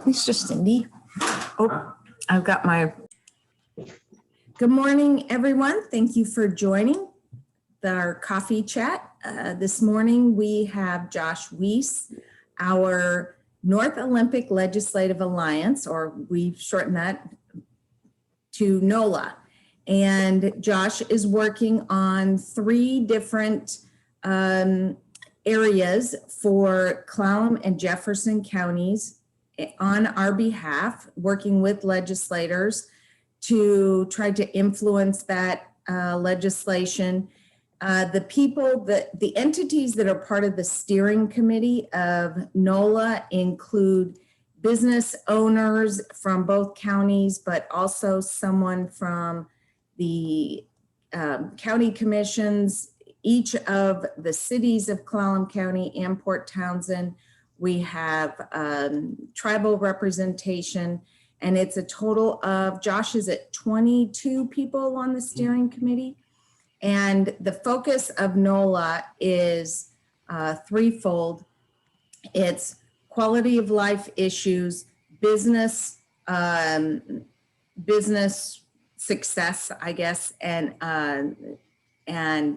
Mr. Cindy. Oh, I've got my. Good morning, everyone. Thank you for joining our coffee chat. This morning we have Josh Weiss, our North Olympic Legislative Alliance, or we've shortened that to NOLA. And Josh is working on 3 different areas for Clallam and Jefferson Counties on our behalf, working with legislators to try to influence that legislation. The entities that are part of the steering committee of NOLA include business owners from both counties, but also someone from the county commissions, each of the cities of Clallam County and Port Townsend. We have tribal representation, and it's a total of, Josh, is it 22 people on the steering committee? And the focus of NOLA is threefold. It's quality of life issues, business success, I guess, and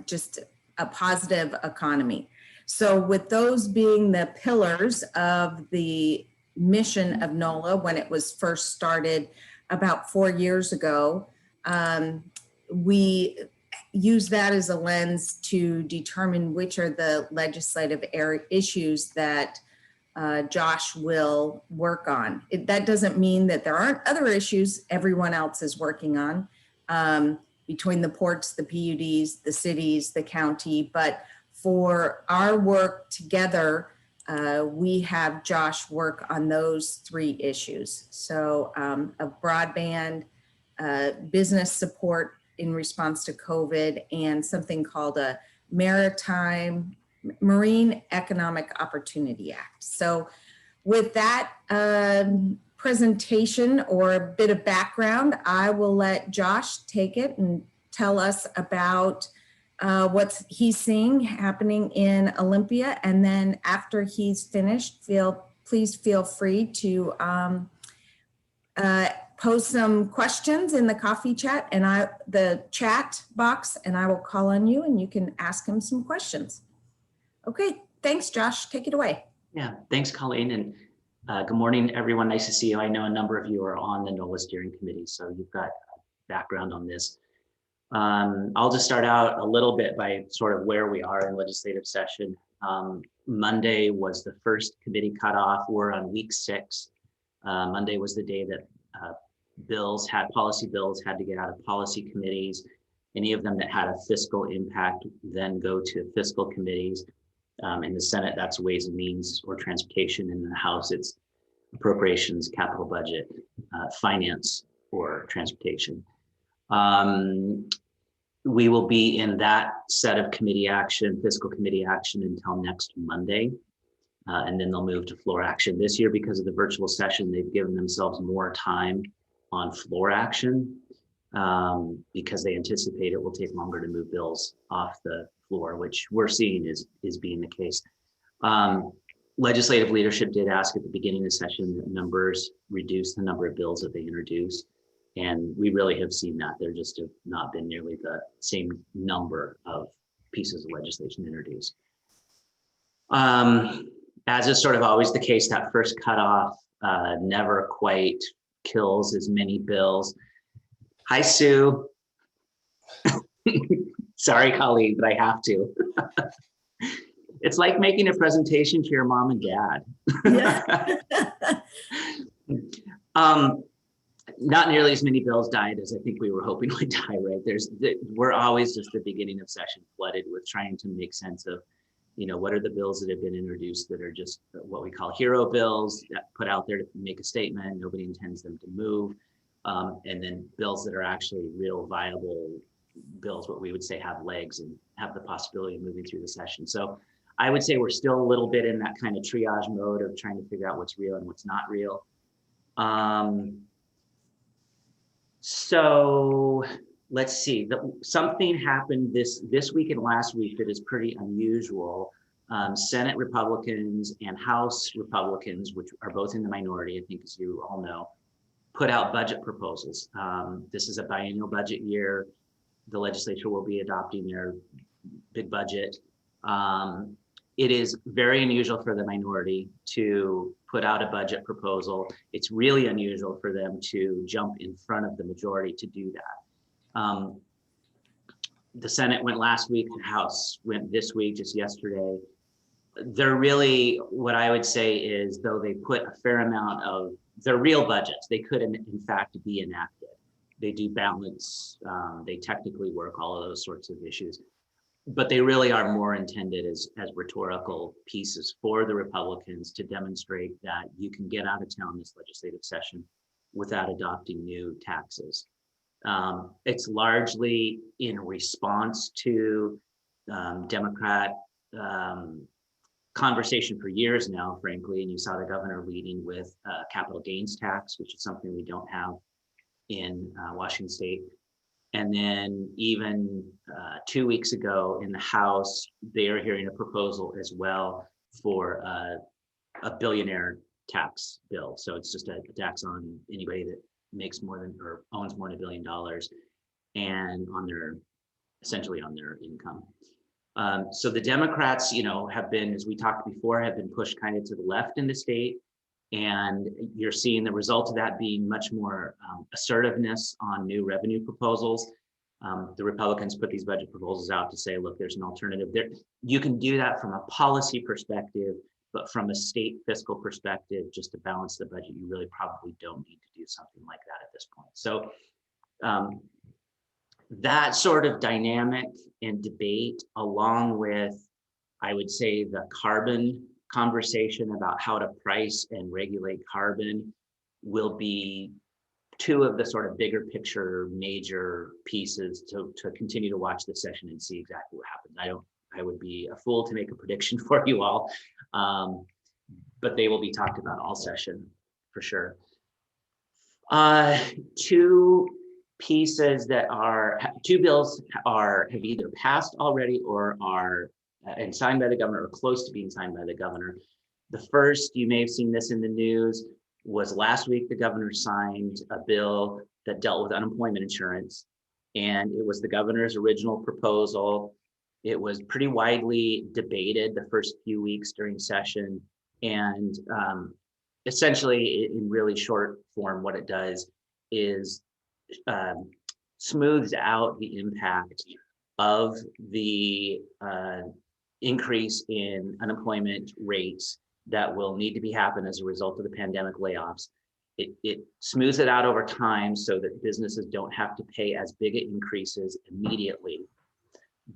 just a positive economy. So with those being the pillars of the mission of NOLA when it was first started about 4 years ago, we use that as a lens to determine which are the legislative issues that Josh will work on. That doesn't mean that there aren't other issues everyone else is working on between the ports, the PUDs, the cities, the county, but for our work together, we have Josh work on those 3 issues. So of broadband, business support in response to COVID, and something called a Marine Economic Opportunity Act. So with that presentation or a bit of background, I will let Josh take it and tell us about what he's seeing happening in Olympia. And then after he's finished, please feel free to post some questions in the coffee chat and the chat box, and I will call on you and you can ask him some questions. Okay, thanks, Josh. Take it away. Yeah, thanks, Colleen. And good morning, everyone. Nice to see you. I know a number of you are on the NOLA steering committee, so you've got background on this. I'll just start out a little bit by sort of where we are in legislative session. Monday was the first committee cutoff. We're on week 6. Monday was the day that policy bills had to get out of policy committees. Any of them that had a fiscal impact then go to fiscal committees. In the Senate, that's Ways and Means or Transportation. In the House, it's Appropriations, Capital Budget, Finance, or Transportation. We will be in that set of committee action, fiscal committee action, until next Monday. And then they'll move to floor action. This year, because of the virtual session, they've given themselves more time on floor action because they anticipate it will take longer to move bills off the floor, which we're seeing is being the case. Legislative leadership did ask at the beginning of the session that members reduce the number of bills that they introduce. And we really have seen that. There just have not been nearly the same number of pieces of legislation introduced. As is sort of always the case, that first cutoff never quite kills as many bills. Hi, Sue. Sorry, Colleen, but I have to. It's like making a presentation to your mom and dad. Yeah. Not nearly as many bills died as I think we were hoping would die, right? We're always just the beginning of session flooded with trying to make sense of, what are the bills that have been introduced that are just what we call hero bills that put out there to make a statement, nobody intends them to move. And then bills that are actually real viable bills, what we would say have legs and have the possibility of moving through the session. So I would say we're still a little bit in that kind of triage mode of trying to figure out what's real and what's not real. So let's see, something happened this week and last week that is pretty unusual. Senate Republicans and House Republicans, which are both in the minority, I think, as you all know, put out budget proposals. This is a biennial budget year. The legislature will be adopting their big budget. It is very unusual for the minority to put out a budget proposal. It's really unusual for them to jump in front of the majority to do that. The Senate went last week, the House went this week, just yesterday. They're really, what I would say is, though they put a fair amount of their real budgets, they could in fact be enacted. They do balance, they technically work, all of those sorts of issues, but they really are more intended as rhetorical pieces for the Republicans to demonstrate that you can get out of town this legislative session without adopting new taxes. It's largely in response to Democrat conversation for years now, frankly, and you saw the governor leading with capital gains tax, which is something we don't have in Washington State. And then even 2 weeks ago in the House, they are hearing a proposal as well for a billionaire tax bill. So it's just a tax on anybody that makes more than or owns more than $1 billion and on their, essentially on their income. So the Democrats, have been, as we talked before, have been pushed kind of to the left in the state. And you're seeing the result of that being much more assertiveness on new revenue proposals. The Republicans put these budget proposals out to say, look, there's an alternative there. You can do that from a policy perspective, but from a state fiscal perspective, just to balance the budget, you really probably don't need to do something like that at this point. So that sort of dynamic and debate, along with, I would say, the carbon conversation about how to price and regulate carbon, will be two of the sort of bigger picture major pieces to continue to watch this session and see exactly what happens. I would be a fool to make a prediction for you all, but they will be talked about all session for sure. Two bills have either passed already or are and signed by the governor or close to being signed by the governor. The first, you may have seen this in the news, was last week. The governor signed a bill that dealt with unemployment insurance, and it was the governor's original proposal. It was pretty widely debated the first few weeks during session, and essentially, in really short form, what it does is smooths out the impact of the increase in unemployment rates that will need to be happen as a result of the pandemic layoffs. It smooths it out over time so that businesses don't have to pay as big increases immediately.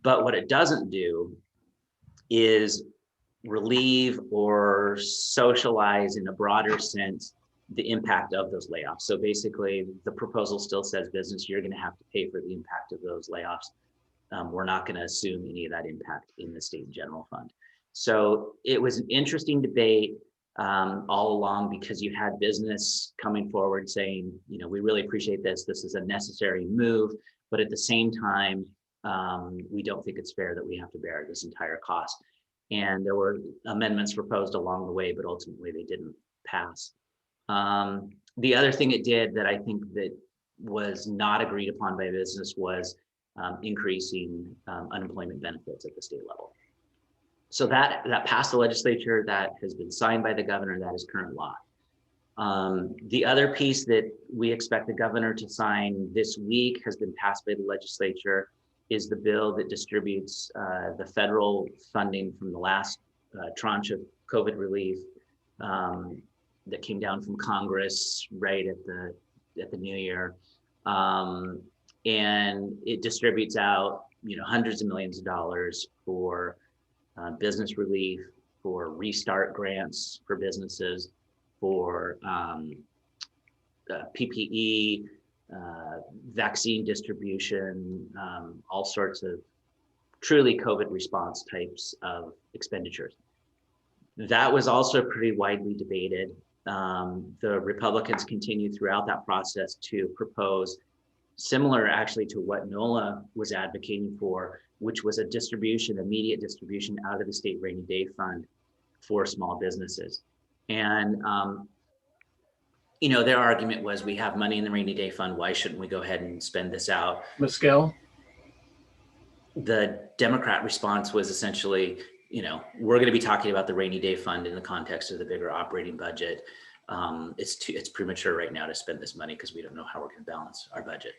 But what it doesn't do is relieve or socialize in a broader sense the impact of those layoffs. So basically, the proposal still says business, you're going to have to pay for the impact of those layoffs. We're not going to assume any of that impact in the state general fund. So it was an interesting debate all along, because you had business coming forward saying, we really appreciate this. This is a necessary move, but at the same time, we don't think it's fair that we have to bear this entire cost. And there were amendments proposed along the way, but ultimately they didn't pass. The other thing it did that I think that was not agreed upon by business was increasing unemployment benefits at the state level. So that passed the legislature, that has been signed by the governor, that is current law. The other piece that we expect the governor to sign this week has been passed by the legislature, is the bill that distributes the federal funding from the last tranche of COVID relief that came down from Congress right at the new year. And it distributes out, hundreds of millions of dollars for business relief, for restart grants for businesses, for PPE, vaccine distribution, all sorts of truly COVID response types of expenditures. That was also pretty widely debated. The Republicans continued throughout that process to propose similar actually to what NOLA was advocating for, which was a distribution, immediate distribution out of the state rainy day fund for small businesses. And, you know, their argument was, we have money in the rainy day fund, why shouldn't we go ahead and spend this out? Ms. Gill? The Democrat response was essentially, you know, we're going to be talking about the rainy day fund in the context of the bigger operating budget. It's premature right now to spend this money because we don't know how we're going to balance our budget.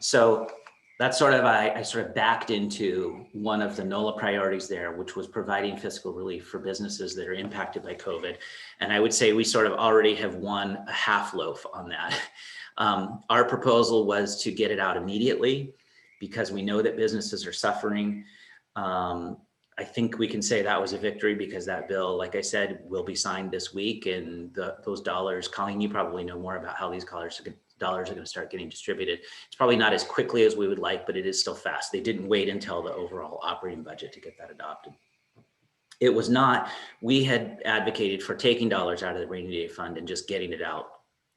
So that's sort of, I sort of backed into one of the NOLA priorities there, which was providing fiscal relief for businesses that are impacted by COVID. And I would say we sort of already have won a half loaf on that. Our proposal was to get it out immediately because we know that businesses are suffering. I think we can say that was a victory because that bill, like I said, will be signed this week, and those dollars, Colleen, you probably know more about how these dollars are going to start getting distributed. It's probably not as quickly as we would like, but it is still fast. They didn't wait until the overall operating budget to get that adopted. It was not, we had advocated for taking dollars out of the rainy day fund and just getting it out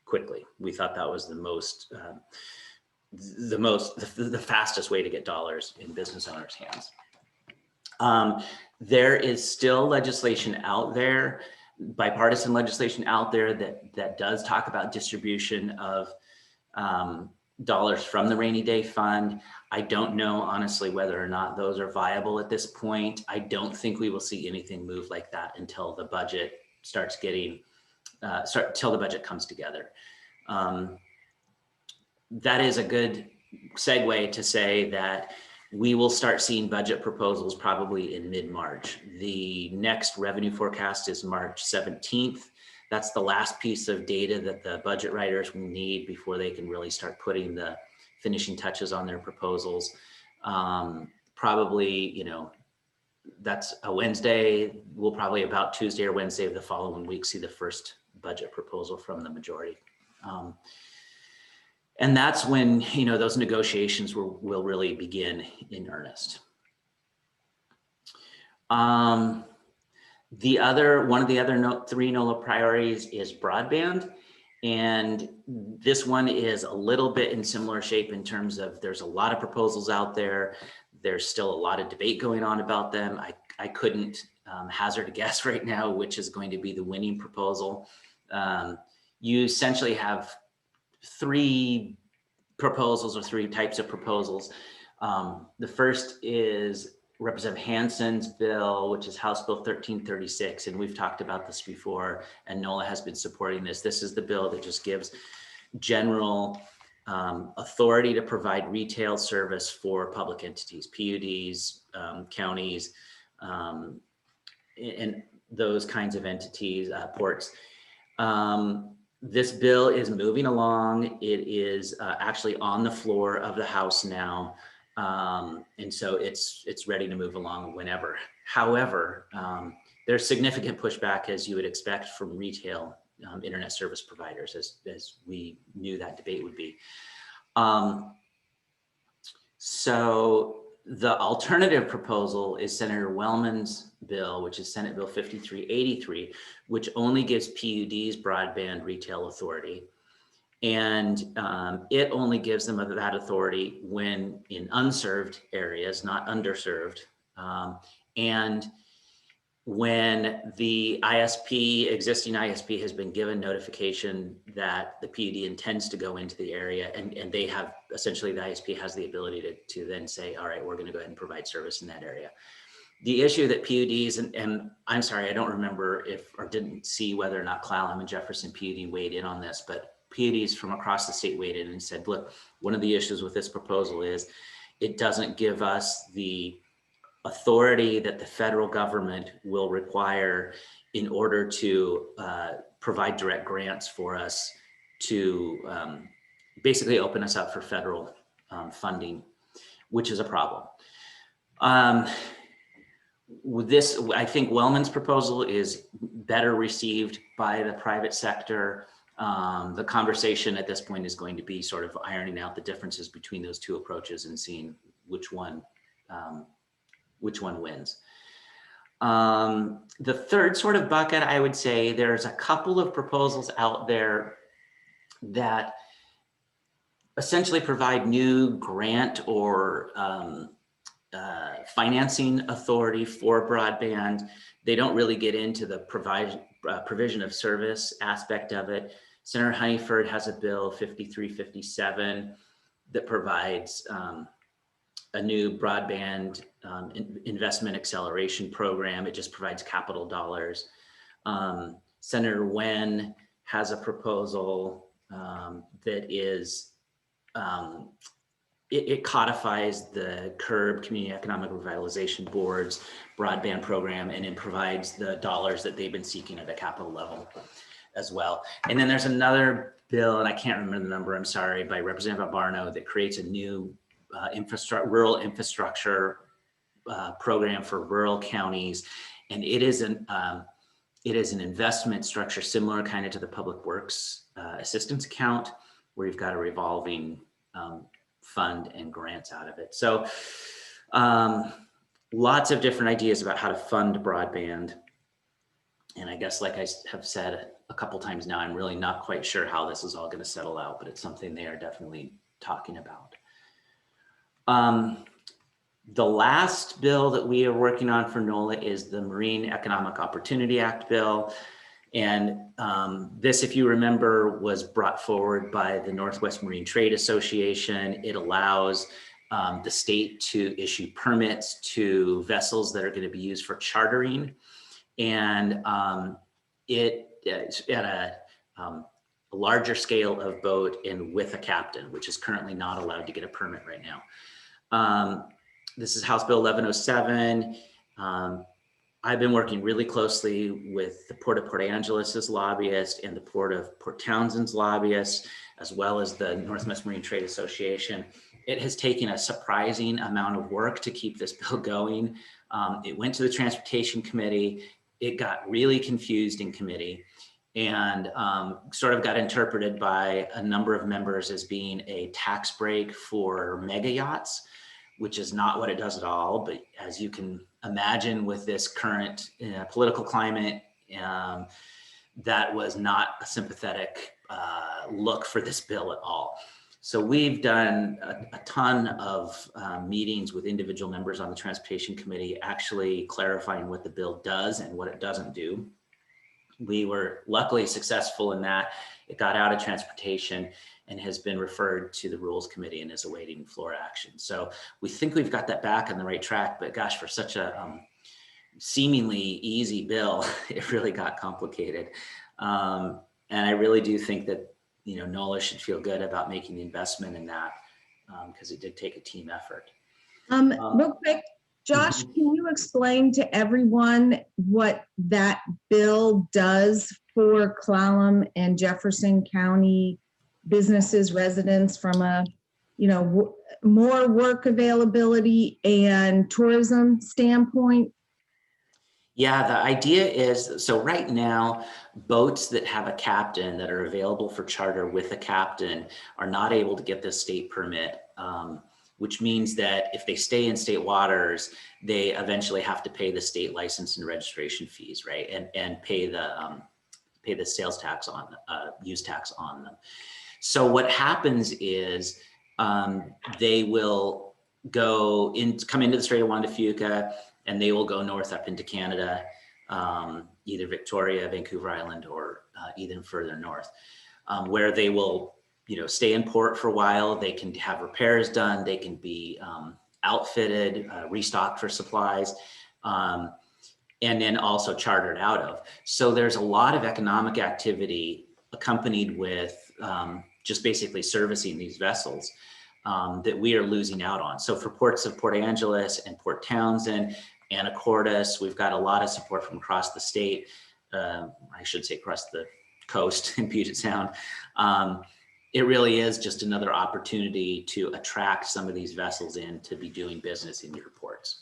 quickly. We thought that was the fastest way to get dollars in business owners' hands. There is still legislation out there, bipartisan legislation out there that does talk about distribution of dollars from the rainy day fund. I don't know, honestly, whether or not those are viable at this point. I don't think we will see anything move like that until the budget starts getting, till the budget comes together. That is a good segue to say that we will start seeing budget proposals probably in mid-March. The next revenue forecast is March 17th. That's the last piece of data that the budget writers will need before they can really start putting the finishing touches on their proposals. Probably, you know, that's a Wednesday. We'll probably about Tuesday or Wednesday of the following week see the first budget proposal from the majority. And that's when, you know, those negotiations will really begin in earnest. One of the other three NOLA priorities is broadband. And this one is a little bit in similar shape in terms of there's a lot of proposals out there. There's still a lot of debate going on about them. I couldn't hazard a guess right now which is going to be the winning proposal. You essentially have three proposals or three types of proposals. The first is Representative Hansen's bill, which is House Bill 1336. And we've talked about this before, and NOLA has been supporting this. This is the bill that just gives general authority to provide retail service for public entities, PUDs, counties, and those kinds of entities, ports. This bill is moving along. It is actually on the floor of the House now. And so it's ready to move along whenever. However, there's significant pushback, as you would expect, from retail internet service providers, as we knew that debate would be. So the alternative proposal is Senator Wellman's bill, which is Senate Bill 5383, which only gives PUDs broadband retail authority. And it only gives them that authority when in unserved areas, not underserved. And when the ISP, existing ISP, has been given notification that the PUD intends to go into the area, and they have, essentially the ISP has the ability to then say, all right, we're going to go ahead and provide service in that area. The issue that PUDs, and I'm sorry, I don't remember or didn't see whether or not Clallam and Jefferson PUD weighed in on this, but PUDs from across the state weighed in and said, look, one of the issues with this proposal is it doesn't give us the authority that the federal government will require in order to provide direct grants for us to basically open us up for federal funding, which is a problem. With this, I think Wellman's proposal is better received by the private sector. The conversation at this point is going to be sort of ironing out the differences between those two approaches and seeing which one wins. The third sort of bucket, I would say there's a couple of proposals out there that essentially provide new grant or financing authority for broadband. They don't really get into the provision of service aspect of it. Senator Honeyford has a bill 5357 that provides a new broadband investment acceleration program. It just provides capital dollars. Senator Wen has a proposal that is, it codifies the CURB, Community Economic Revitalization Board's broadband program, and it provides the dollars that they've been seeking at a capital level as well. And then there's another bill, and I can't remember the number, I'm sorry, by Representative Barno, that creates a new rural infrastructure program for rural counties. And it is an investment structure similar kind of to the Public Works Assistance Account, where you've got a revolving fund and grants out of it. So lots of different ideas about how to fund broadband. And I guess, like I have said a couple times now, I'm really not quite sure how this is all going to settle out, but it's something they are definitely talking about. The last bill that we are working on for NOLA is the Marine Economic Opportunity Act bill. And this, if you remember, was brought forward by the Northwest Marine Trade Association. It allows the state to issue permits to vessels that are going to be used for chartering. And it's at a larger scale of boat and with a captain, which is currently not allowed to get a permit right now. This is House Bill 1107. I've been working really closely with the Port of Port Angeles' lobbyist and the Port of Port Townsend's lobbyist, as well as the Northwest Marine Trade Association. It has taken a surprising amount of work to keep this bill going. It went to the Transportation Committee. It got really confused in committee and sort of got interpreted by a number of members as being a tax break for mega yachts, which is not what it does at all. But as you can imagine, with this current political climate, that was not a sympathetic look for this bill at all. So we've done a ton of meetings with individual members on the Transportation Committee, actually clarifying what the bill does and what it doesn't do. We were luckily successful in that. It got out of Transportation and has been referred to the Rules Committee and is awaiting floor action. So we think we've got that back on the right track, but gosh, for such a seemingly easy bill, it really got complicated. And I really do think that, you know, NOLA should feel good about making the investment in that because it did take a team effort. Real quick, Josh, can you explain to everyone what that bill does for Clallam and Jefferson County businesses, residents, from a, you know, more work availability and tourism standpoint? Yeah, the idea is, so right now, boats that have a captain that are available for charter with a captain are not able to get this state permit, which means that if they stay in state waters, they eventually have to pay the state license and registration fees, right? And pay the sales tax on, use tax on them. So what happens is they will come into the Strait of Juan de Fuca, and they will go north up into Canada, either Victoria, Vancouver Island, or even further north, where they will, you know, stay in port for a while. They can have repairs done. They can be outfitted, restocked for supplies, and then also chartered out of. So there's a lot of economic activity accompanied with just basically servicing these vessels that we are losing out on. So for ports of Port Angeles and Port Townsend, Anacortes, we've got a lot of support from across the state. I should say across the coast in Puget Sound. It really is just another opportunity to attract some of these vessels in to be doing business in your ports.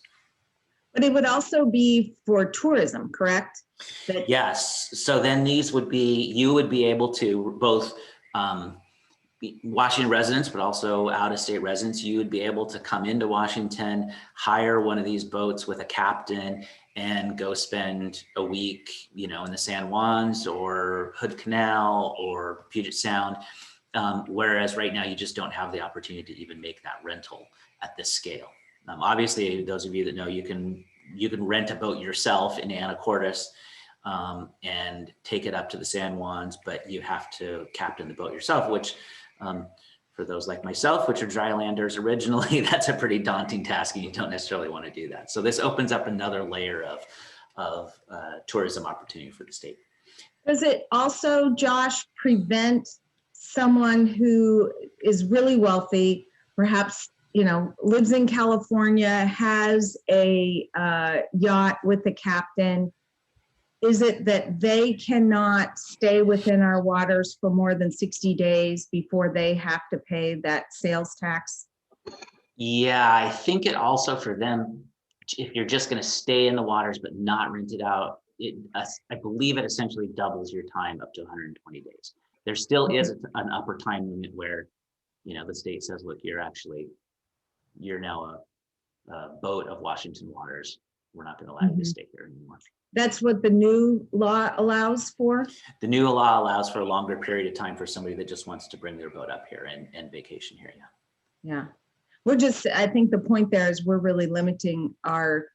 But it would also be for tourism, correct? Yes. So then these would be, you would be able to both Washington residents, but also out-of-state residents, you would be able to come into Washington, hire one of these boats with a captain, and go spend a week, you know, in the San Juans or Hood Canal or Puget Sound, Whereas right now you just don't have the opportunity to even make that rental at this scale. Obviously, those of you that know, you can rent a boat yourself in Anacortes and take it up to the San Juans, but you have to captain the boat yourself, which for those like myself, which are drylanders originally, that's a pretty daunting task and you don't necessarily want to do that. So this opens up another layer of tourism opportunity for the state. Does it also, Josh, prevent someone who is really wealthy, perhaps, you know, lives in California, has a yacht with the captain? Is it that they cannot stay within our waters for more than 60 days before they have to pay that sales tax? Yeah, I think it also for them, if you're just going to stay in the waters but not rent it out, I believe it essentially doubles your time up to 120 days. There still is an upper time limit where, you know, the state says, look, you're now a boat of Washington waters. We're not going to allow you to stay here anymore. That's what the new law allows for? The new law allows for a longer period of time for somebody that just wants to bring their boat up here and vacation here. Yeah. We're just, I think the point there is we're really limiting our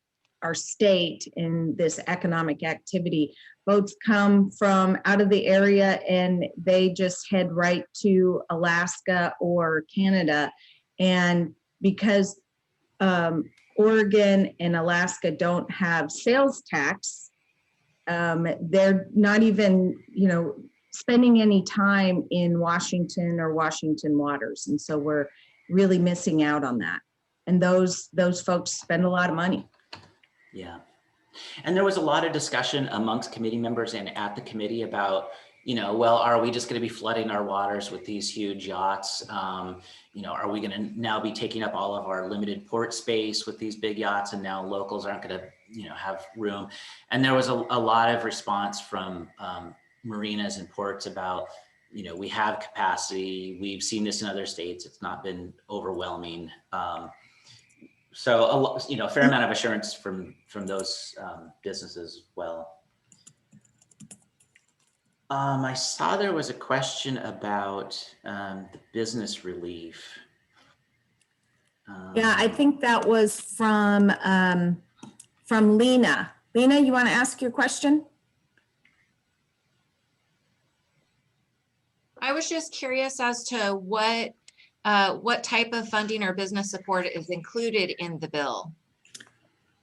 state in this economic activity. Boats come from out of the area and they just head right to Alaska or Canada. And because Oregon and Alaska don't have sales tax, they're not even, you know, spending any time in Washington or Washington waters. And so we're really missing out on that. And those folks spend a lot of money. Yeah. And there was a lot of discussion amongst committee members and at the committee about, you know, well, are we just going to be flooding our waters with these huge yachts? You know, are we going to now be taking up all of our limited port space with these big yachts and now locals aren't going to, you know, have room? And there was a lot of response from marinas and ports about, you know, we have capacity. We've seen this in other states. It's not been overwhelming. So, you know, a fair amount of assurance from those businesses as well. I saw there was a question about the business relief. Yeah, I think that was from Lena. Lena, you want to ask your question? I was just curious as to what type of funding or business support is included in the bill.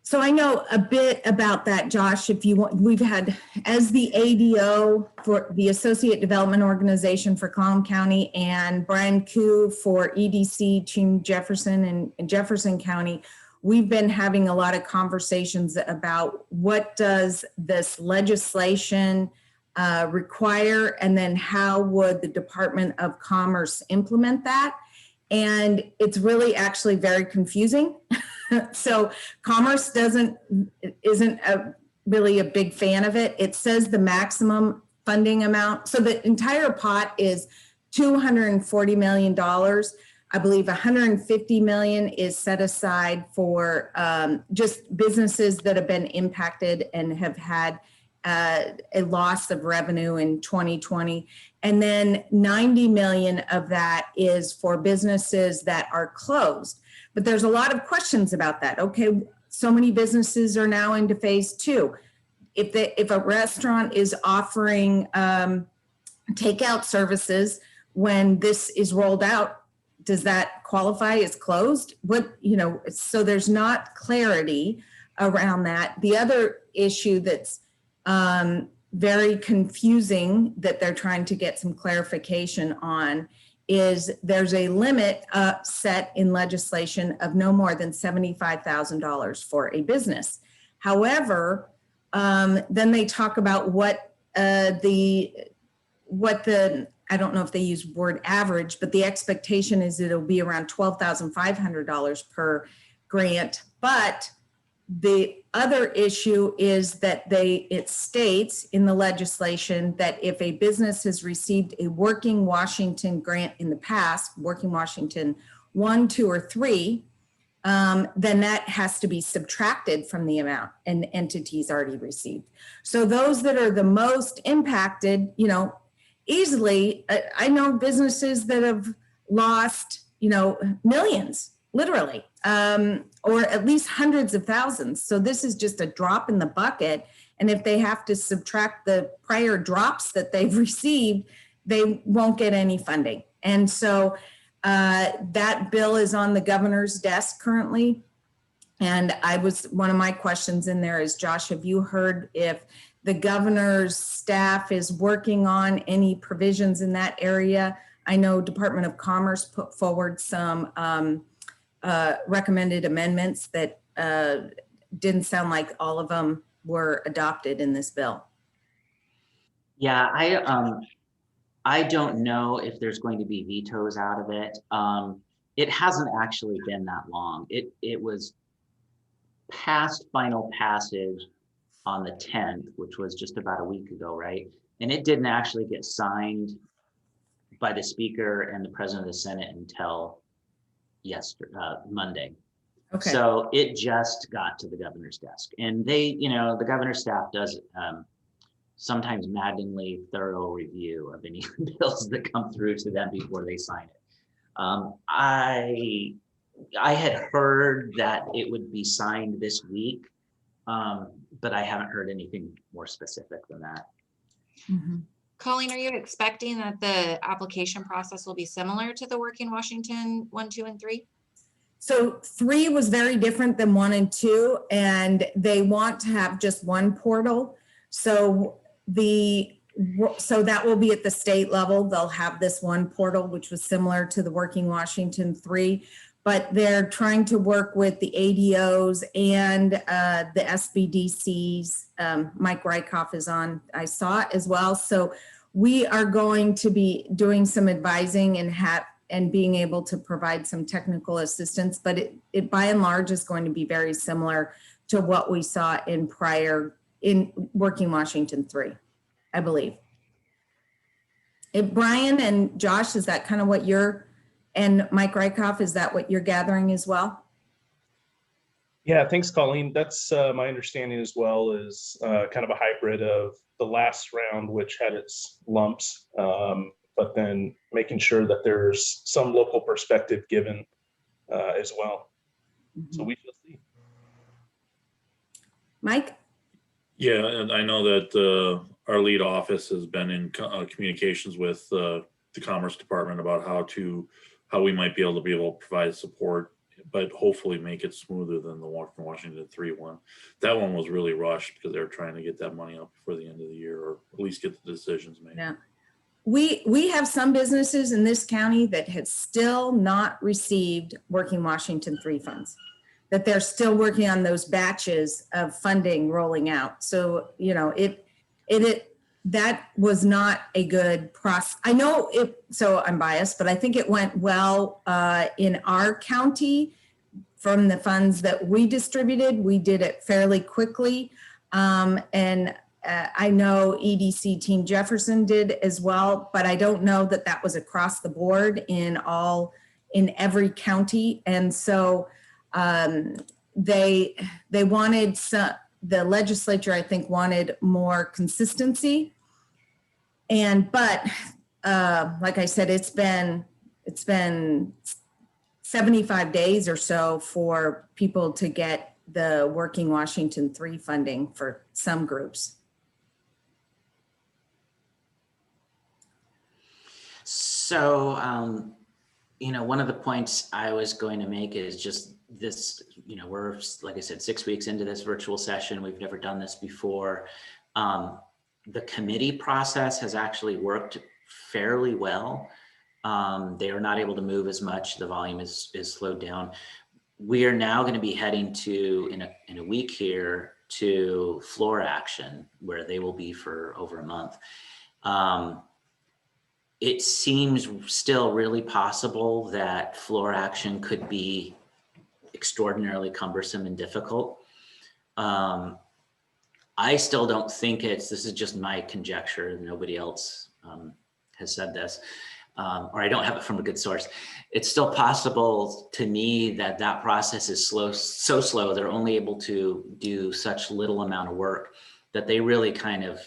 So I know a bit about that, Josh. If you want, we've had, as the ADO for the Associate Development Organization for Clallam County and Brian Koo for EDC, Team Jefferson and Jefferson County, we've been having a lot of conversations about what does this legislation require, and then how would the Department of Commerce implement that? And it's really actually very confusing. So Commerce isn't really a big fan of it. It says the maximum funding amount. So the entire pot is $240 million. I believe $150 million is set aside for just businesses that have been impacted and have had a loss of revenue in 2020. And then 90 million of that is for businesses that are closed. But there's a lot of questions about that. Okay, so many businesses are now into phase 2. If a restaurant is offering takeout services when this is rolled out, does that qualify as closed? So there's not clarity around that. The other issue that's very confusing that they're trying to get some clarification on is there's a limit set in legislation of no more than $75,000 for a business. However, then they talk about what the I don't know if they use word average, but the expectation is it'll be around $12,500 per grant. But the other issue is that it states in the legislation that if a business has received a Working Washington grant in the past, Working Washington 1, 2, or 3, then that has to be subtracted from the amount an entity's already received. So those that are the most impacted, easily, I know businesses that have lost, millions, literally, or at least hundreds of thousands. So this is just a drop in the bucket. And if they have to subtract the prior drops that they've received, they won't get any funding. And so that bill is on the governor's desk currently. And one of my questions in there is, Josh, have you heard if the governor's staff is working on any provisions in that area? I know Department of Commerce put forward some recommended amendments that didn't sound like all of them were adopted in this bill. Yeah, I don't know if there's going to be vetoes out of it. It hasn't actually been that long. It was past final passage on the 10th, which was just about a week ago, right? And it didn't actually get signed by the Speaker and the President of the Senate until Monday. Okay. So it just got to the governor's desk, and they, the governor's staff does sometimes maddeningly thorough review of any bills that come through to them before they sign it. I had heard that it would be signed this week, but I haven't heard anything more specific than that. Mm-hmm. Colleen, are you expecting that the application process will be similar to the Working Washington 1, 2, and 3? So 3 was very different than 1 and 2, and they want to have just one portal. So that will be at the state level. They'll have this one portal, which was similar to the Working Washington 3, but they're trying to work with the ADOs and the SBDCs. Mike Rykoff is on, I saw it as well. So we are going to be doing some advising and being able to provide some technical assistance, but it by and large is going to be very similar to what we saw in Working Washington 3, I believe. Brian and Josh, is that kind of what and Mike Rykoff, is that what you're gathering as well? Yeah, thanks, Colleen. That's my understanding as well, is kind of a hybrid of the last round, which had its lumps, but then making sure that there's some local perspective given as well. Mm-hmm. So we shall see. Mike? Yeah, and I know that our lead office has been in communications with the Commerce Department about how we might be able to provide support, but hopefully make it smoother than the Washington 3 one. That one was really rushed because they were trying to get that money up before the end of the year, or at least get the decisions made. Yeah. We have some businesses in this county that have still not received Working Washington 3 funds, that they're still working on those batches of funding rolling out. So, that was not a good process. I know so I'm biased, but I think it went well in our county from the funds that we distributed. We did it fairly quickly. And I know EDC Team Jefferson did as well, but I don't know that was across the board in every county. And so they wanted the legislature, I think, wanted more consistency. But like I said, it's been 75 days or so for people to get the Working Washington 3 funding for some groups. So, one of the points I was going to make is just this, we're, like I said, 6 weeks into this virtual session. We've never done this before. The committee process has actually worked fairly well. They are not able to move as much. The volume is slowed down. We are now going to be heading to, in a week here, to floor action, where they will be for over a month. It seems still really possible that floor action could be extraordinarily cumbersome and difficult. I still don't think this is just my conjecture, nobody else has said this, or I don't have it from a good source. It's still possible to me that process is so slow, they're only able to do such little amount of work that they really kind of,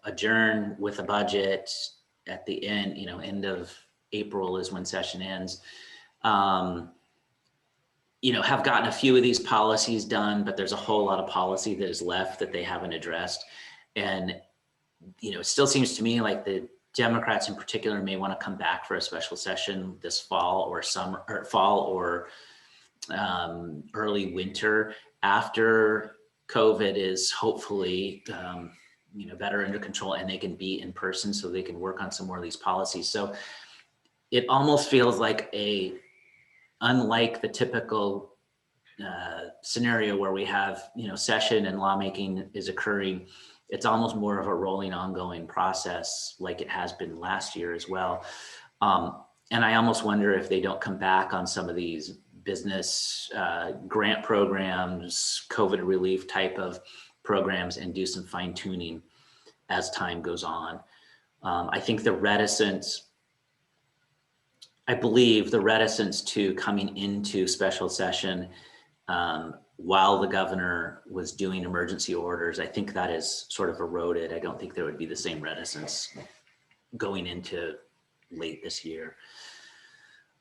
adjourn with a budget at the end, end of April is when session ends. Have gotten a few of these policies done, but there's a whole lot of policy that is left that they haven't addressed. And, it still seems to me like the Democrats in particular may want to come back for a special session this fall or early winter after COVID is hopefully, better under control and they can be in person so they can work on some more of these policies. So it almost feels like unlike the typical scenario where we have, session and lawmaking is occurring, it's almost more of a rolling, ongoing process like it has been last year as well. And I almost wonder if they don't come back on some of these business grant programs, COVID relief type of programs, and do some fine tuning as time goes on. I think I believe the reticence to coming into special session while the governor was doing emergency orders, I think that is sort of eroded. I don't think there would be the same reticence going into late this year.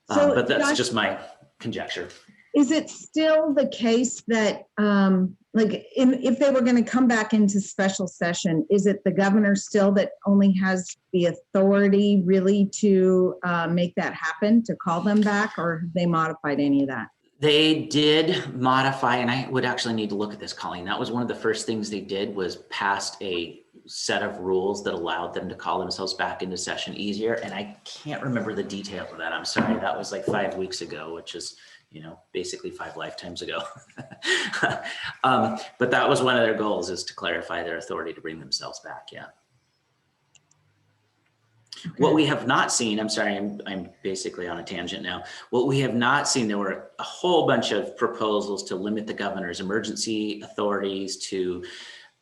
But that's just my conjecture. Is it still the case that, if they were going to come back into special session, is it the governor still that only has the authority really to make that happen, to call them back, or have they modified any of that? They did modify, and I would actually need to look at this, Colleen. That was one of the first things they did, was passed a set of rules that allowed them to call themselves back into session easier. And I can't remember the details of that. I'm sorry. That was like 5 weeks ago, which is, basically 5 lifetimes ago. But that was one of their goals, is to clarify their authority to bring themselves back. Yeah. Okay. What we have not seen, I'm sorry, I'm basically on a tangent now. What we have not seen, there were a whole bunch of proposals to limit the governor's emergency authorities, to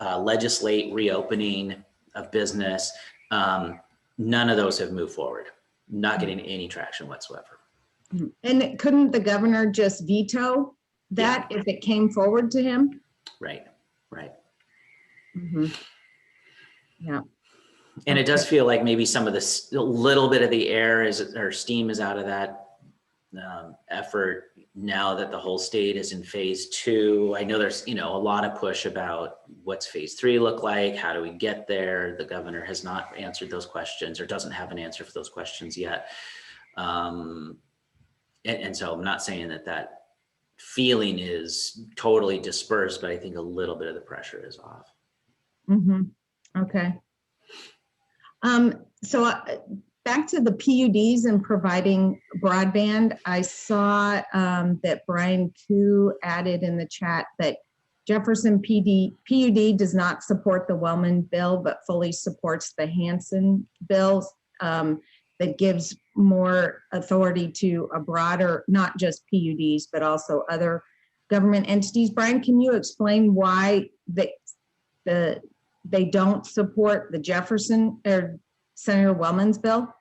legislate reopening of business. None of those have moved forward, not getting any traction whatsoever. And couldn't the governor just veto that if it came forward to him? Right. Mm-hmm. Yeah. And it does feel like maybe some of this, a little bit of the air or steam is out of that effort now that the whole state is in phase 2. I know there's, a lot of push about what's phase 3 look like. How do we get there? The governor has not answered those questions, or doesn't have an answer for those questions yet. And so I'm not saying that feeling is totally dispersed, but I think a little bit of the pressure is off. Mm-hmm. Okay. So back to the PUDs and providing broadband, I saw that Brian Koo added in the chat that Jefferson PUD does not support the Wellman bill, but fully supports the Hansen bill that gives more authority to a broader, not just PUDs, but also other government entities. Brian, can you explain why they don't support the Jefferson or Senator Wellman's bill?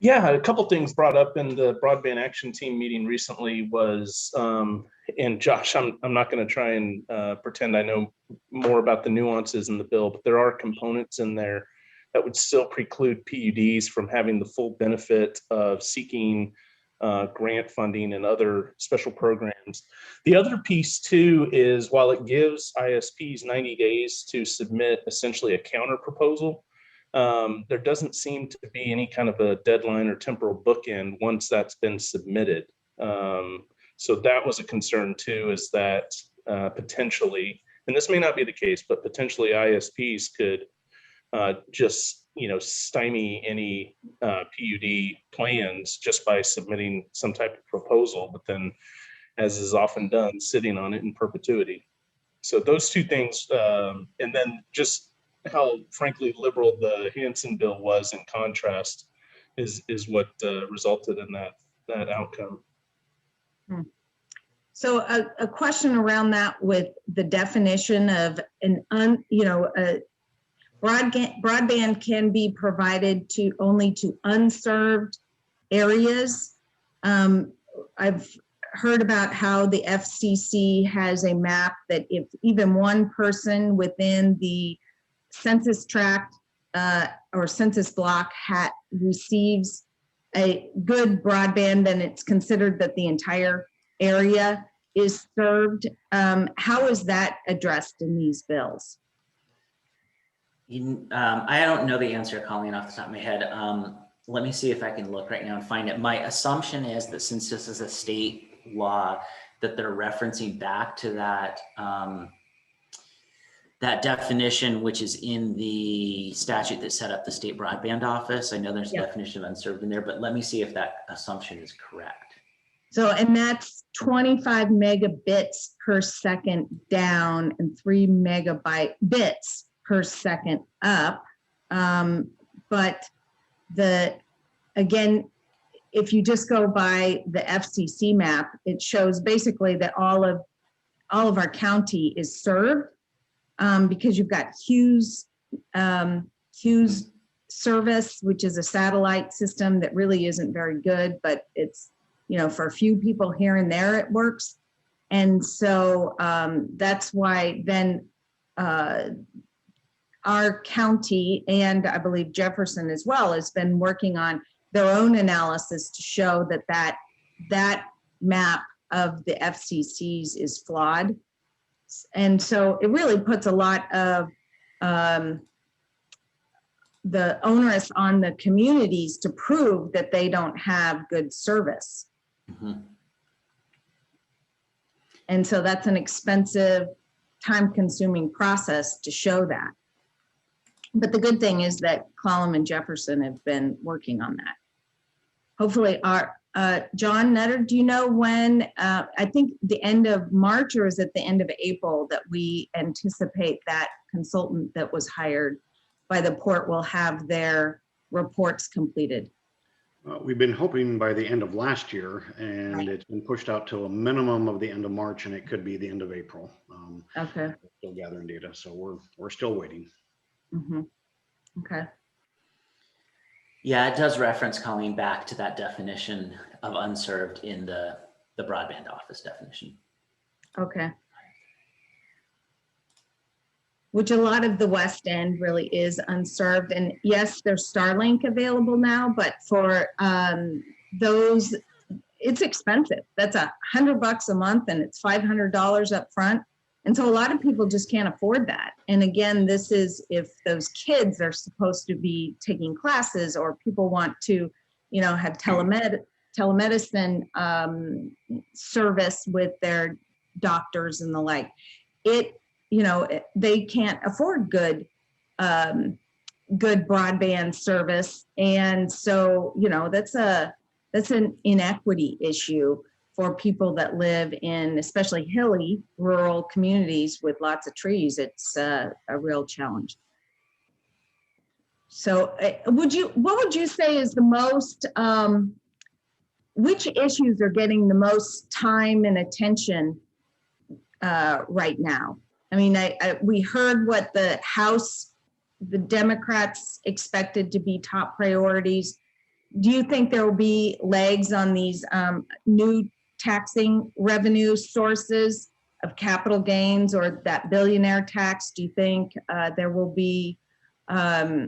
Yeah, a couple things brought up in the Broadband Action Team meeting recently was, and Josh, I'm not going to try and pretend I know more about the nuances in the bill, but there are components in there that would still preclude PUDs from having the full benefit of seeking grant funding and other special programs. The other piece too is, while it gives ISPs 90 days to submit essentially a counter proposal, there doesn't seem to be any kind of a deadline or temporal bookend once that's been submitted. So that was a concern too, is that potentially, and this may not be the case, but potentially ISPs could just stymie any PUD plans just by submitting some type of proposal, but then, as is often done, sitting on it in perpetuity. So those two things, and then just how frankly liberal the Hansen bill was in contrast is what resulted in that outcome. So a question around that with the definition of broadband can be provided only to unserved areas. I've heard about how the FCC has a map that if even one person within the census tract or census block receives a good broadband, then it's considered that the entire area is served. How is that addressed in these bills? I don't know the answer, Colleen, off the top of my head. Let me see if I can look right now and find it. My assumption is that since this is a state law, that they're referencing back to that that definition, which is in the statute that set up the state broadband office. I know there's a definition of unserved in there, but let me see if that assumption is correct. So, and that's 25 megabits per second down and 3 megabits per second up. But again, if you just go by the FCC map, it shows basically that all of our county is served, because you've got Hughes service, which is a satellite system that really isn't very good, but it's, for a few people here and there, it works. And so that's why then our county, and I believe Jefferson as well, has been working on their own analysis to show that map of the FCCs is flawed. And so it really puts a lot of the onus on the communities to prove that they don't have good service. Mm-hmm. And so that's an expensive, time-consuming process to show that. But the good thing is that Clallam and Jefferson have been working on that. Hopefully, John Nutter, do you know when, I think the end of March, or is it the end of April, that we anticipate that consultant that was hired by the port will have their reports completed? We've been hoping by the end of last year, and Right. It's been pushed out to a minimum of the end of March, and it could be the end of April. Okay. Still gathering data, so we're still waiting. Mm-hmm. Okay. Yeah, it does reference, Colleen, back to that definition of unserved in the broadband office definition. Okay. Which a lot of the West End really is unserved. And yes, there's Starlink available now, but for those, it's expensive. That's $100 a month, and it's $500 up front. And so a lot of people just can't afford that. And again, this is if those kids are supposed to be taking classes, or people want to, have telemedicine service with their doctors and the like. They can't afford good broadband service. And so, that's an inequity issue for people that live in especially hilly rural communities with lots of trees. It's a real challenge. So what would you say is the most, which issues are getting the most time and attention right now? I mean, we heard what the Democrats expected to be top priorities. Do you think there will be legs on these new taxing revenue sources of capital gains, or that billionaire tax? Do you think there will be, do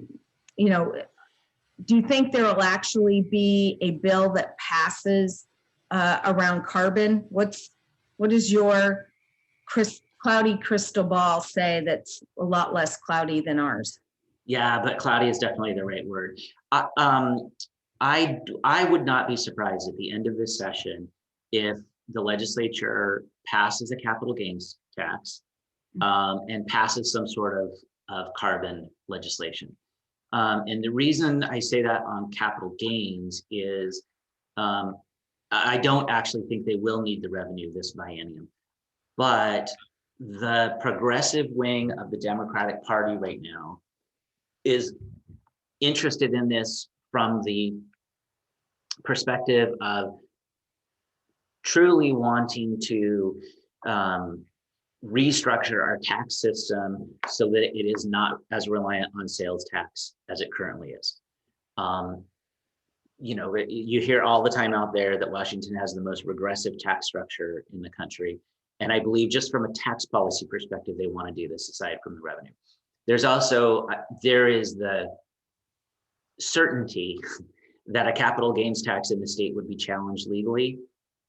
you think there will actually be a bill that passes around carbon? What is your cloudy crystal ball say that's a lot less cloudy than ours? Yeah, but cloudy is definitely the right word. I would not be surprised at the end of this session if the legislature passes a capital gains tax and passes some sort of carbon legislation. And the reason I say that on capital gains is I don't actually think they will need the revenue this biennium, but the progressive wing of the Democratic Party right now is interested in this from the perspective of truly wanting to restructure our tax system so that it is not as reliant on sales tax as it currently is. You hear all the time out there that Washington has the most regressive tax structure in the country. And I believe just from a tax policy perspective, they want to do this aside from the revenue. There's also, there is the certainty that a capital gains tax in the state would be challenged legally.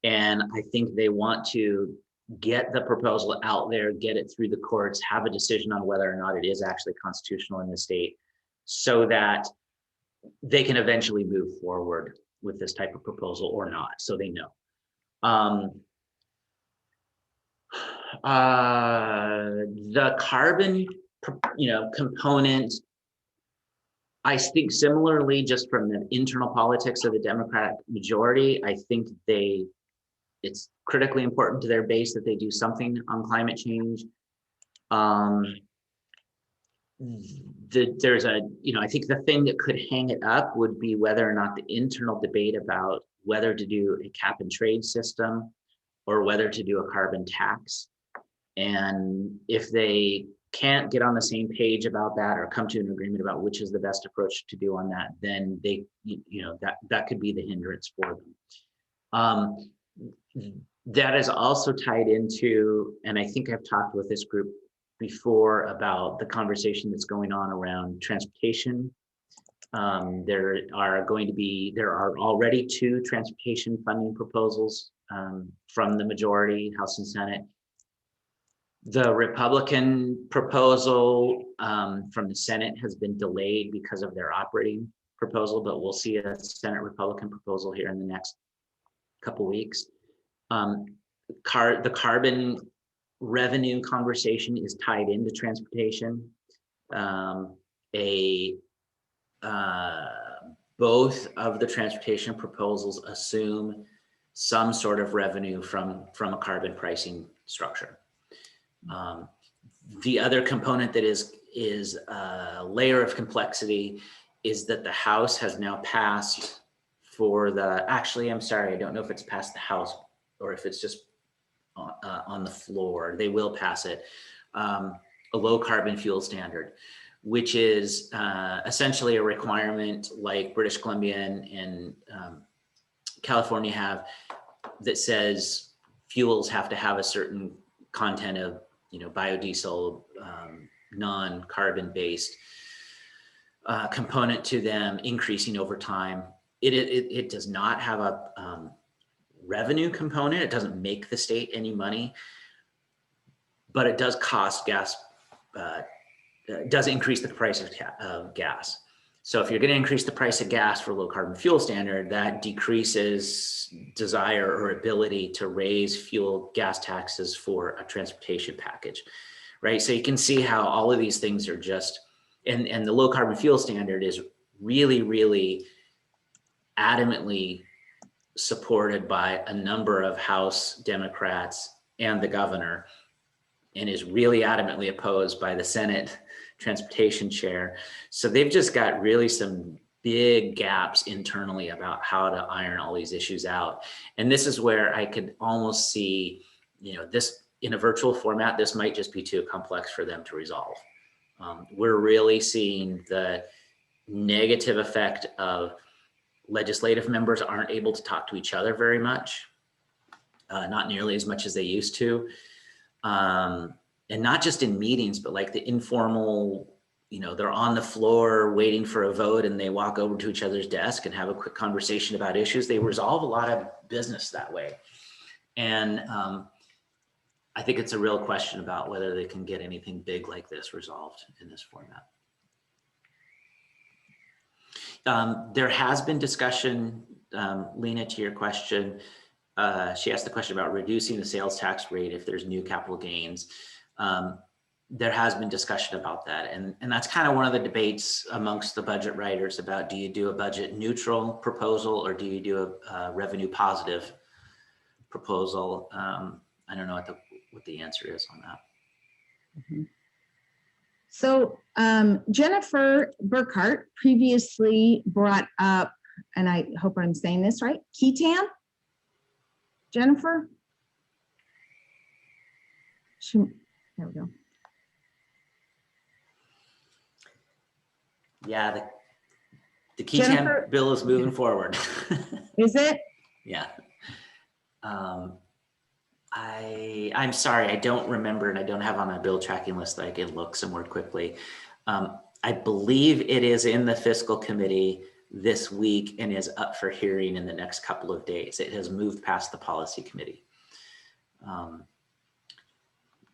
And I think they want to get the proposal out there, get it through the courts, have a decision on whether or not it is actually constitutional in the state, so that they can eventually move forward with this type of proposal or not, so they know. The carbon, component, I think similarly, just from the internal politics of the Democratic majority, I think it's critically important to their base that they do something on climate change. There's I think the thing that could hang it up would be whether or not the internal debate about whether to do a cap and trade system or whether to do a carbon tax. And if they can't get on the same page about that or come to an agreement about which is the best approach to do on that, then they, that could be the hindrance for them. That is also tied into, and I think I've talked with this group before about the conversation that's going on around transportation. There are already 2 transportation funding proposals from the majority, House and Senate. The Republican proposal from the Senate has been delayed because of their operating proposal, but we'll see a Senate Republican proposal here in the next couple weeks. The carbon revenue conversation is tied into transportation. Both of the transportation proposals assume some sort of revenue from a carbon pricing structure. The other component that is a layer of complexity is that the House has now passed I'm sorry, I don't know if it's passed the House or if it's just on the floor. They will pass it, a low carbon fuel standard, which is essentially a requirement like British Columbia and California have, that says fuels have to have a certain content of biodiesel, non-carbon based component to them, increasing over time. It does not have a revenue component. It doesn't make the state any money, but it does cost gas, does increase the price of gas. So if you're going to increase the price of gas for low carbon fuel standard, that decreases desire or ability to raise fuel gas taxes for a transportation package, right? So you can see how all of these things are just, and the low carbon fuel standard is really, really adamantly supported by a number of House Democrats and the governor, and is really adamantly opposed by the Senate transportation chair. So they've just got really some big gaps internally about how to iron all these issues out. And this is where I could almost see, this in a virtual format, this might just be too complex for them to resolve. We're really seeing the negative effect of legislative members aren't able to talk to each other very much, not nearly as much as they used to. And not just in meetings, but like the informal, they're on the floor waiting for a vote and they walk over to each other's desk and have a quick conversation about issues. They resolve a lot of business that way. And I think it's a real question about whether they can get anything big like this resolved in this format. There has been discussion, Lena, to your question. She asked the question about reducing the sales tax rate if there's new capital gains. There has been discussion about that. And that's kind of one of the debates amongst the budget writers about, do you do a budget neutral proposal or do you do a revenue positive proposal? I don't know what the answer is on that. Mm-hmm. So Jennifer Burkhart previously brought up, and I hope I'm saying this right, Ketan? Jennifer? There we go. Yeah, the Ketan bill is moving forward. Is it? Yeah. I'm sorry, I don't remember, and I don't have on my bill tracking list that I can look somewhere quickly. I believe it is in the fiscal committee this week and is up for hearing in the next couple of days. It has moved past the policy committee.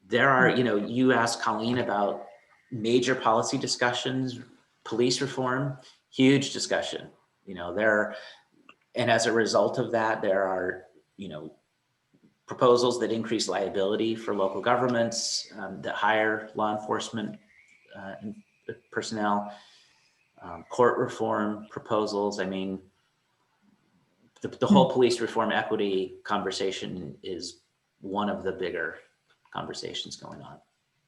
There are, you asked Colleen about major policy discussions, police reform, huge discussion, and as a result of that, there are, proposals that increase liability for local governments, that hire law enforcement personnel, court reform proposals. I mean, the whole police reform equity conversation is one of the bigger conversations going on.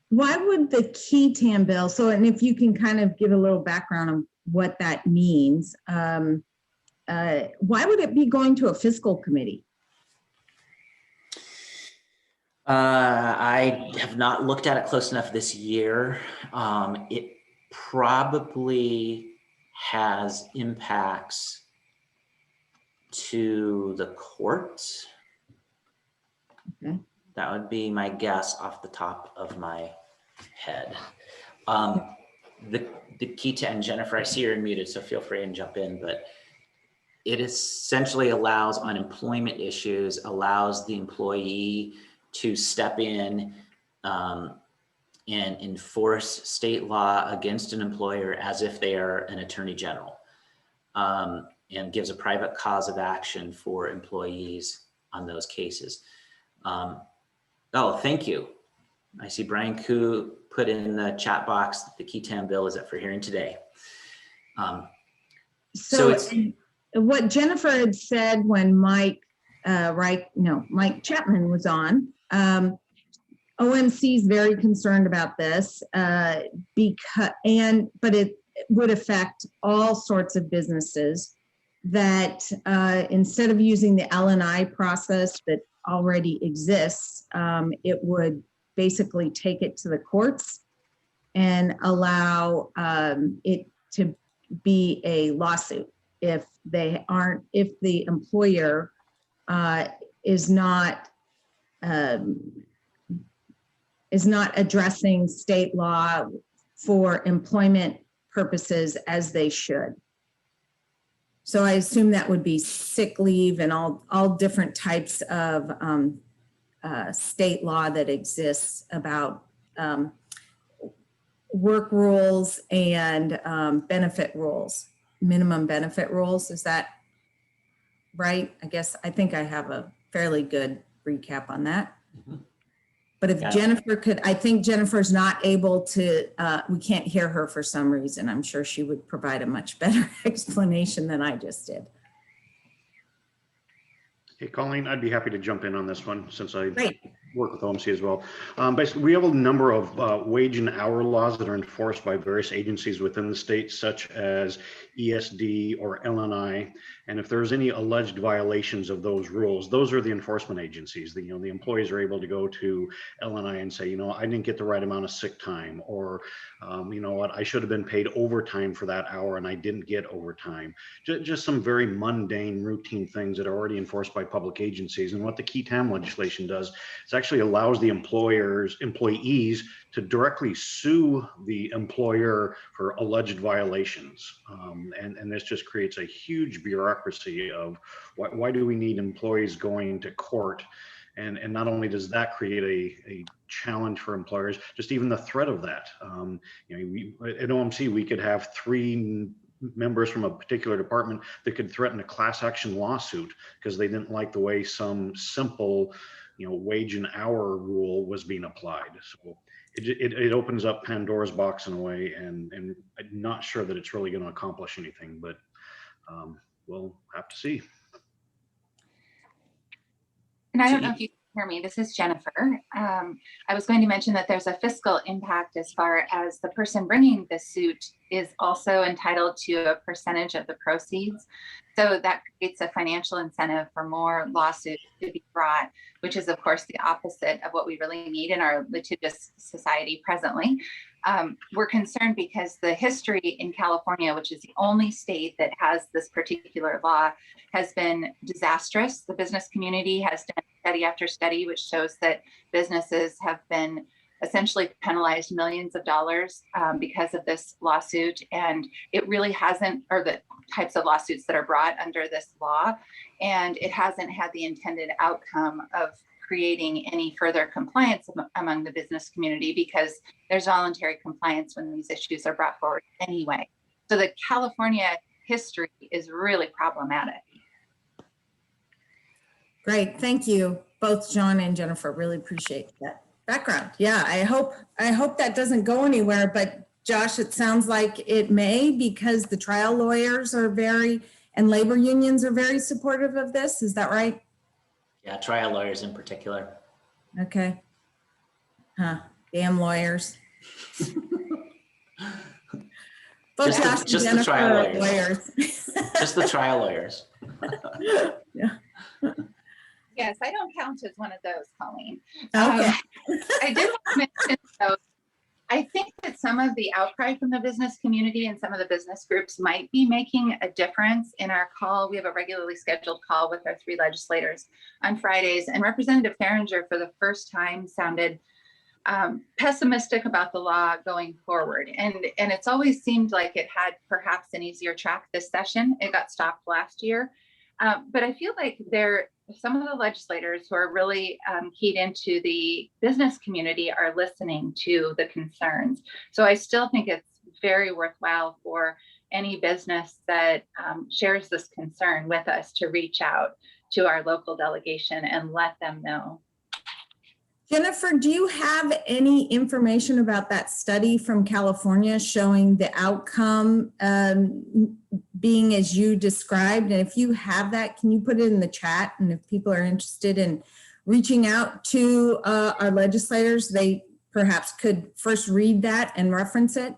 Why would the key TAM bill, and if you can kind of give a little background on what that means, why would it be going to a fiscal committee? I have not looked at it close enough this year. It probably has impacts to the courts. Okay. That would be my guess off the top of my head. The key to, and Jennifer, I see you're muted, so feel free and jump in, but it essentially allows on employment issues, allows the employee to step in and enforce state law against an employer as if they are an attorney general, and gives a private cause of action for employees on those cases. Oh, thank you. I see Brian Koo put in the chat box that the key TAM bill is up for hearing today. So what Jennifer had said when Mike Chapman was on, OMC is very concerned about this but it would affect all sorts of businesses that instead of using the L&I process that already exists, it would basically take it to the courts and allow it to be a lawsuit if the employer is not addressing state law for employment purposes as they should. So I assume that would be sick leave and all different types of state law that exists about work rules and benefit rules, minimum benefit rules. Is that right? I think I have a fairly good recap on that. Mm-hmm. But if Jennifer could, I think Jennifer's not able to, we can't hear her for some reason. I'm sure she would provide a much better explanation than I just did. Hey, Colleen, I'd be happy to jump in on this one since I Great. work with OMC as well. Basically, we have a number of wage and hour laws that are enforced by various agencies within the state, such as ESD or LNI. And if there's any alleged violations of those rules, those are the enforcement agencies. The employees are able to go to LNI and say, I didn't get the right amount of sick time, or I should have been paid overtime for that hour and I didn't get overtime. Just some very mundane, routine things that are already enforced by public agencies. And what the key TAM legislation does is actually allows the employees to directly sue the employer for alleged violations. And this just creates a huge bureaucracy of why do we need employees going to court? And not only does that create a challenge for employers, just even the threat of that. At OMC, we could have 3 members from a particular department that could threaten a class action lawsuit because they didn't like the way some simple, wage and hour rule was being applied. So it opens up Pandora's box in a way, and I'm not sure that it's really going to accomplish anything, but we'll have to see. And I don't know if you can hear me. This is Jennifer. I was going to mention that there's a fiscal impact as far as the person bringing the suit is also entitled to a percentage of the proceeds. So that creates a financial incentive for more lawsuits to be brought, which is, of course, the opposite of what we really need in our litigious society presently. We're concerned because the history in California, which is the only state that has this particular law, has been disastrous. The business community has done study after study, which shows that businesses have been essentially penalized millions of dollars because of this lawsuit. And it really hasn't, or the types of lawsuits that are brought under this law, and it hasn't had the intended outcome of creating any further compliance among the business community, because there's voluntary compliance when these issues are brought forward anyway. So the California history is really problematic. Great, thank you, both John and Jennifer. Really appreciate that background. Yeah, I hope that doesn't go anywhere, but Josh, it sounds like it may, because the trial lawyers are and labor unions are very supportive of this. Is that right? Yeah, trial lawyers in particular. Okay. Huh, damn lawyers. Both Josh and just the Jennifer trial are lawyers. Just the trial lawyers. Yeah. Yes, I don't count as one of those, Colleen. Okay. I did want to mention, though, I think that some of the outcry from the business community and some of the business groups might be making a difference in our call. We have a regularly scheduled call with our 3 legislators on Fridays, and Representative Farringer for the first time sounded pessimistic about the law going forward. And it's always seemed like it had perhaps an easier track this session. It got stopped last year. But I feel like some of the legislators who are really keyed into the business community are listening to the concerns. So I still think it's very worthwhile for any business that shares this concern with us to reach out to our local delegation and let them know. Jennifer, do you have any information about that study from California showing the outcome being as you described? And if you have that, can you put it in the chat? And if people are interested in reaching out to our legislators, they perhaps could first read that and reference it?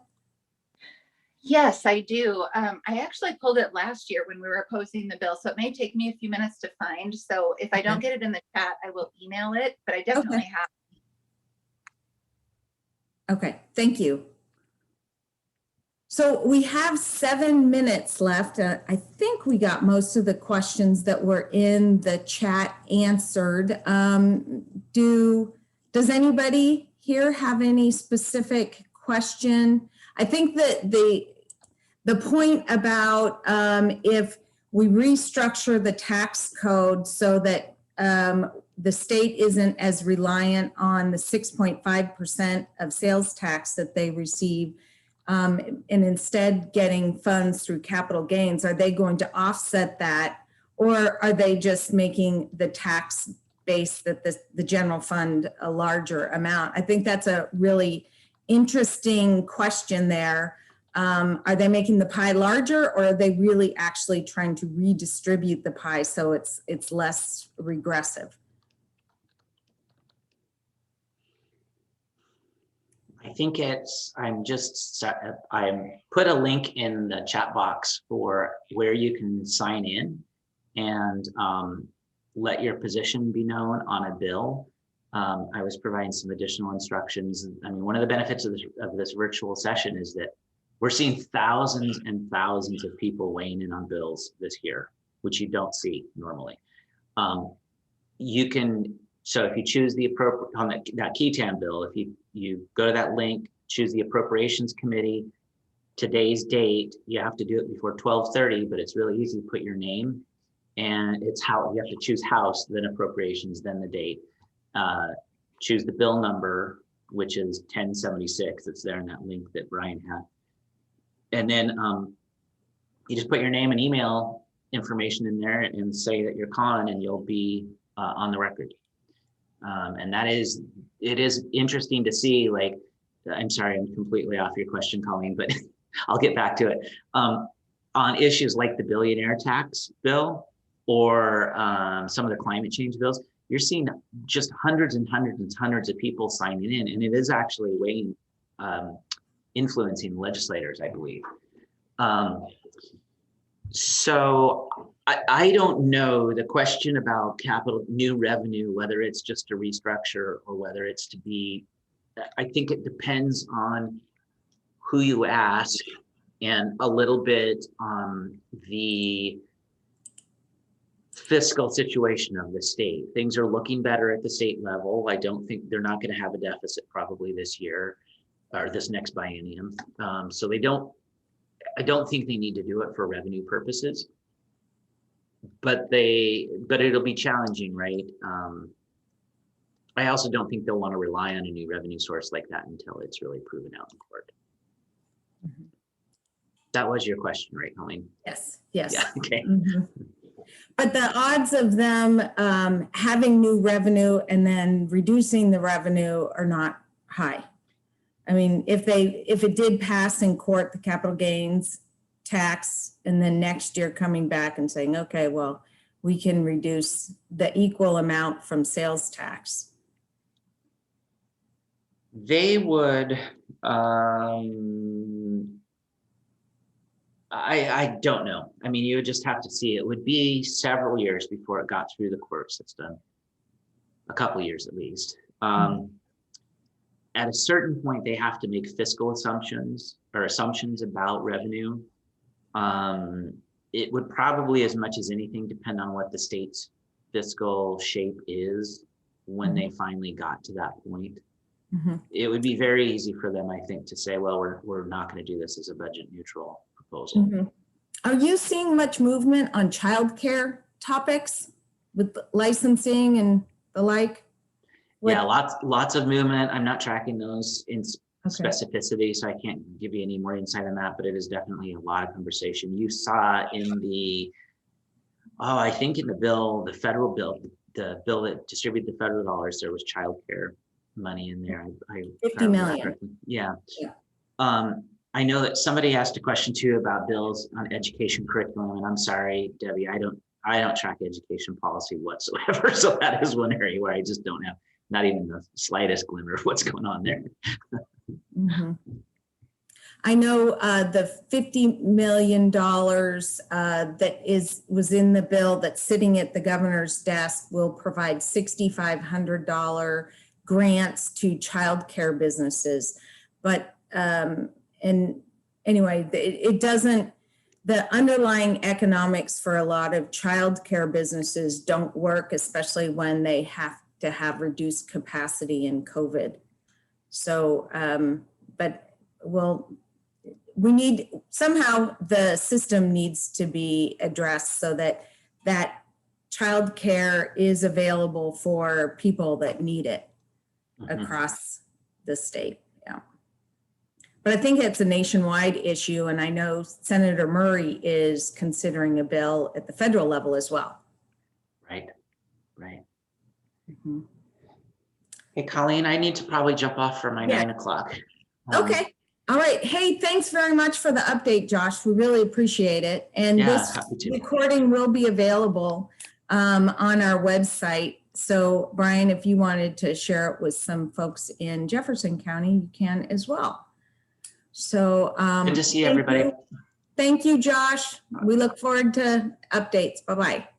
Yes, I do. I actually pulled it last year when we were opposing the bill, so it may take me a few minutes to find. So if I don't get it in the chat, I will email it, but I definitely have. Okay, thank you. So we have 7 minutes left. I think we got most of the questions that were in the chat answered. Does anybody here have any specific question? I think that the point about if we restructure the tax code so that the state isn't as reliant on the 6.5% of sales tax that they receive, and instead getting funds through capital gains, are they going to offset that, or are they just making the tax base that the general fund a larger amount? I think that's a really interesting question there. Are they making the pie larger, or are they really actually trying to redistribute the pie so it's less regressive? I think I'm put a link in the chat box for where you can sign in and let your position be known on a bill. I was providing some additional instructions. I mean, one of the benefits of this virtual session is that we're seeing thousands and thousands of people weighing in on bills this year, which you don't see normally. So if you choose the appropriate, on that Keaton bill, if you go to that link, choose the Appropriations Committee, today's date, you have to do it before 12:30, but it's really easy to put your name, and it's how you have to choose House, then Appropriations, then the date. Choose the bill number, which is 1076. It's there in that link that Brian had. And then you just put your name and email information in there and say that you're calling, and you'll be on the record. And it is interesting to see, like, I'm sorry, I'm completely off your question, Colleen, but I'll get back to it. On issues like the Billionaire Tax Bill or some of the climate change bills, you're seeing just hundreds and hundreds and hundreds of people signing in, and it is actually influencing legislators, I believe. So I don't know the question about new revenue, whether it's just a restructure or whether it's to be, I think it depends on who you ask and a little bit on the fiscal situation of the state. Things are looking better at the state level. I don't think they're not going to have a deficit probably this year or this next biennium. So I don't think they need to do it for revenue purposes, but it'll be challenging, right? I also don't think they'll want to rely on a new revenue source like that until it's really proven out in court. Mhm. That was your question, right, Colleen? Yes, yes. Yeah, okay. Mhm. But the odds of them having new revenue and then reducing the revenue are not high. I mean, if it did pass in court, the capital gains tax, and then next year coming back and saying, okay, well, we can reduce the equal amount from sales tax. They would, I don't know. I mean, you would just have to see. It would be several years before it got through the court system, a couple of years at least. At a certain point, they have to make fiscal assumptions about revenue. It would probably, as much as anything, depend on what the state's fiscal shape is when they finally got to that point. Mm-hmm. It would be very easy for them, I think, to say, well, we're not going to do this as a budget neutral proposal. Mm-hmm. Are you seeing much movement on childcare topics with licensing and the like? Yeah, lots of movement. I'm not tracking those in specificity, so I can't give you any more insight on that, but it is definitely a lot of conversation. You saw in I think in the bill, the federal bill, the bill that distributed the federal dollars, there was childcare money in there. I 50 million. Yeah. I know that somebody asked a question too about bills on education curriculum, and I'm sorry, Debbie, I don't track education policy whatsoever. So that is one area where I just don't have not even the slightest glimmer of what's going on there. Mm-hmm. I know the $50 million that was in the bill that's sitting at the governor's desk will provide $6,500 grants to childcare businesses. But and anyway, it doesn't. The underlying economics for a lot of childcare businesses don't work, especially when they have to have reduced capacity in COVID. So, we need, somehow the system needs to be addressed so that childcare is available for people that need it across the state. Yeah. But I think it's a nationwide issue, and I know Senator Murray is considering a bill at the federal level as well. Right. Mm-hmm. Hey, Colleen, I need to probably jump off for my 9 o'clock. Okay. All right. Hey, thanks very much for the update, Josh. We really appreciate it. And this recording will be available on our website. So, Brian, if you wanted to share it with some folks in Jefferson County, you can as well. So, good to see everybody. Thank you, Josh. We look forward to updates. Bye-bye.